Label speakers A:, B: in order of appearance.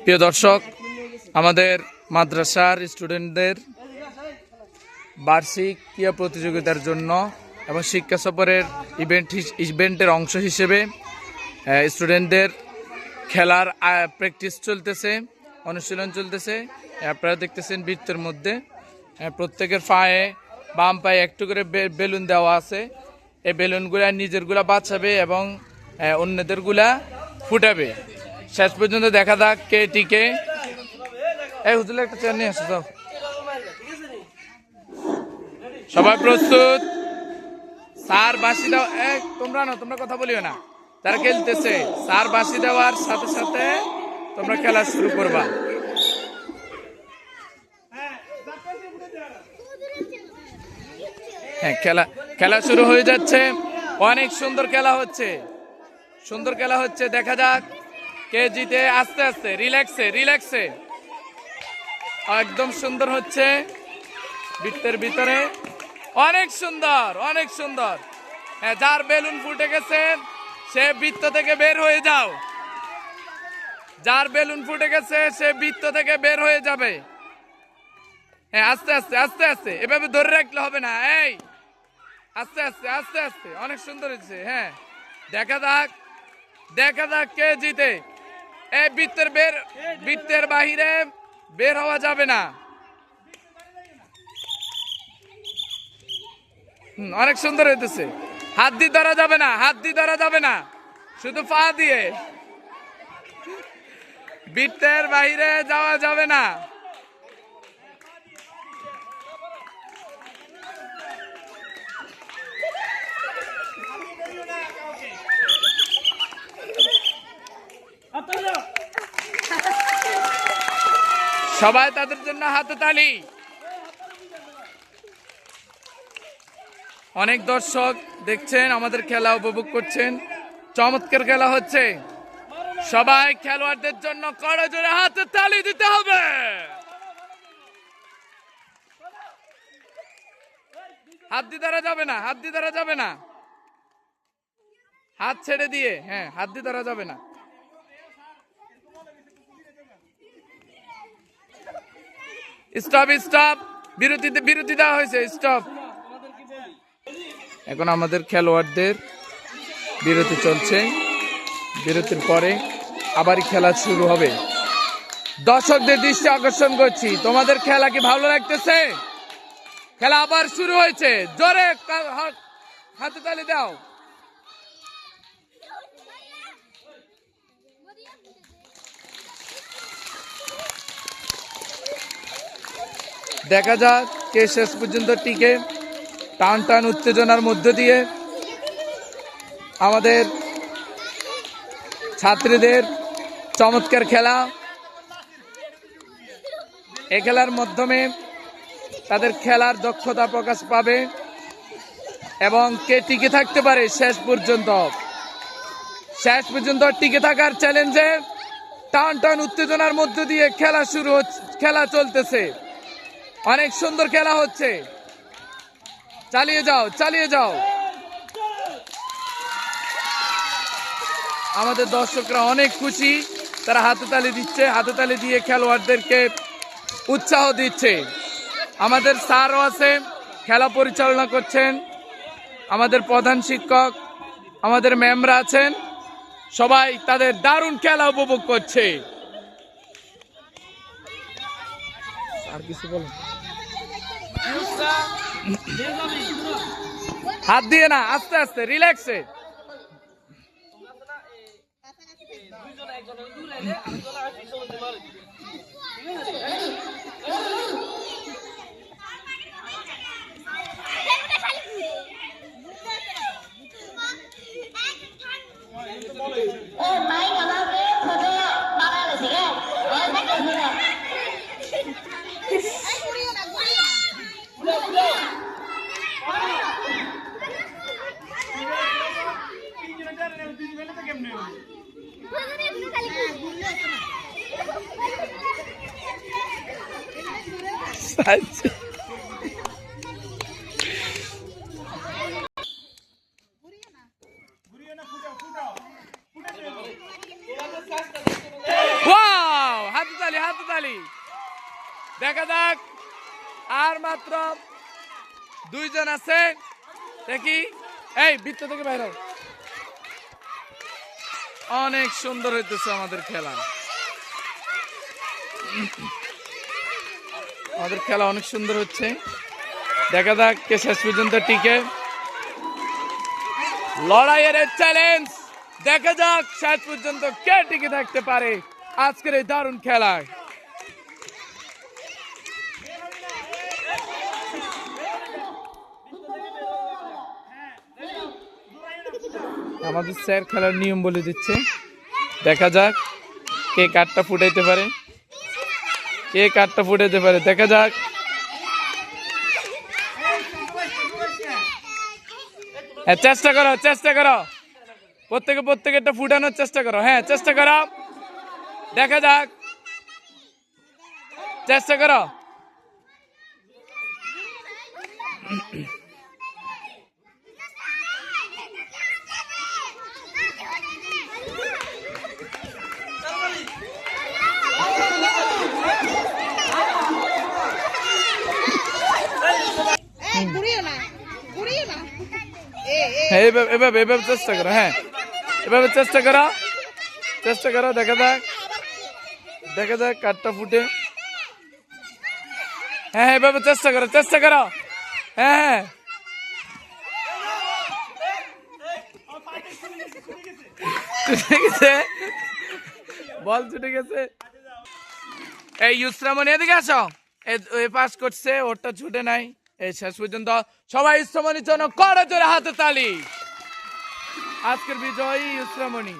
A: প্রিয় দর্শক, আমাদের মাদ্রাসার স্টুডেন্টদের বার্ষিক ক্রীড়া প্রতিযোগিতার জন্য এবং শিক্ষা সফরের ইভেন্টের অংশ হিসেবে স্টুডেন্টদের খেলার প্র্যাকটিস চলতেছে, অনুশীলন চলতেছে। আপনারা দেখতেছেন বৃত্তের মধ্যে প্রত্যেকের পায়ে, বাম পায়ে একটু করে বেলুন দেওয়া আছে। এই বেলুনগুলা নিজেরগুলা বাঁচাবে এবং অন্যদেরগুলা ফুটাবে। শেষ পর্যন্ত দেখা যাক কে টিকে। এই হুজুর একটা চেয়ার নিয়ে আসো যাও। সবাই প্রস্তুত? স্যার বাঁশি দাও। তোমরা কথা বলিও না, তারা খেলতেছে। স্যার বাঁশি দেওয়ার সাথে সাথে তোমরা খেলা শুরু করবা। হ্যাঁ, খেলা শুরু হয়ে যাচ্ছে। অনেক সুন্দর খেলা হচ্ছে, দেখা যাক কে জিতে। আস্তে আস্তে, রিল্যাক্সে একদম সুন্দর হচ্ছে। বৃত্তের ভিতরে অনেক সুন্দর। হ্যাঁ, যার বেলুন ফুটে গেছে সে বৃত্ত থেকে বের হয়ে যাও। যার বেলুন ফুটে গেছে সে বৃত্ত থেকে বের হয়ে যাবে। হ্যাঁ, আস্তে আস্তে এভাবে ধরে রাখলে হবে না। এই আস্তে আস্তে অনেক সুন্দর হচ্ছে। হ্যাঁ, দেখা যাক কে জিতে। এই বৃত্তের বাহিরে বের হওয়া যাবে না। অনেক সুন্দর হইতেছে। হাত দিয়ে ধরা যাবে না, শুধু পা দিয়ে। বৃত্তের বাহিরে যাওয়া যাবে না। সবাই তাদের জন্য হাততালি। অনেক দর্শক দেখছেন, আমাদের খেলা উপভোগ করছেন। চমৎকার খেলা হচ্ছে। সবাই খেলোয়াড়দের জন্য করজোড়ে হাততালি দিতে হবে। হাত দিয়ে ধরা যাবে না, হাত ছেড়ে দিয়ে। হ্যাঁ, হাত দিয়ে ধরা যাবে না। স্টপ, বিরতি দেওয়া হয়েছে। স্টপ। এখন আমাদের খেলোয়াড়দের বিরতি চলছে। বিরতির পরে আবারই খেলা শুরু হবে। দর্শকদের দৃষ্টি আকর্ষণ করছি, তোমাদের খেলা কি ভালো লাগতেছে? খেলা আবার শুরু হয়েছে। জোরে হাতে তালি দাও। দেখা যাক কে শেষ পর্যন্ত টিকে। টান উত্তেজনার মধ্য দিয়ে আমাদের ছাত্রীদের চমৎকার খেলা। এই খেলার মাধ্যমে তাদের খেলার দক্ষতা প্রকাশ পাবে এবং কে টিকে থাকতে পারে শেষ পর্যন্ত টিকে থাকার চ্যালেঞ্জে টান উত্তেজনার মধ্য দিয়ে খেলা চলতেছে। অনেক সুন্দর খেলা হচ্ছে। চালিয়ে যাও। আমাদের দর্শকরা অনেক খুশি, তারা হাততালি দিয়ে খেলোয়াড়দেরকে উৎসাহ দিচ্ছে। আমাদের স্যারও আছে, খেলা পরিচালনা করছেন। আমাদের প্রধান শিক্ষক, আমাদের ম্যামরা আছেন। সবাই তাদের দারুণ খেলা উপভোগ করছে। আর কিছু বলেন? হাত দিয়ে না, আস্তে রিল্যাক্সে। দেখা যাক আর মাত্র 2 জন আছে দেখি এই বৃত্ত থেকে বাইরে হও। অনেক সুন্দর হইতেছে আমাদের খেলা অনেক সুন্দর হচ্ছে দেখা যাক কে শেষ পর্যন্ত টিকে লড়াইয়ের চ্যালেঞ্জ দেখা যাক শেষ পর্যন্ত কে টিকে থাকতে পারে আজকের এই দারুণ খেলায় আমাদের স্যার খেলার নিয়ম বলে দিচ্ছে দেখা যাক কে কাঠটা ফুটাইতে পারে দেখা যাক চেষ্টা করো প্রত্যেকে একটা ফুটানোর চেষ্টা করো হ্যাঁ চেষ্টা করো দেখা যাক চেষ্টা করো এভাবে চেষ্টা করো হ্যাঁ এভাবে চেষ্টা করো দেখা যাক কাঠটা ফুটে হ্যাঁ এভাবে চেষ্টা করো হ্যাঁ বল ছুটে গেছে এই ইউসরামনি এদিকে আসো এই পাস করছে ওরটা ছুটে নাই এই শেষ পর্যন্ত সবাই ইউসরামনির জন্য করজোড়ে হাতে তালি আজকের বিজয়ী ইউসরামনি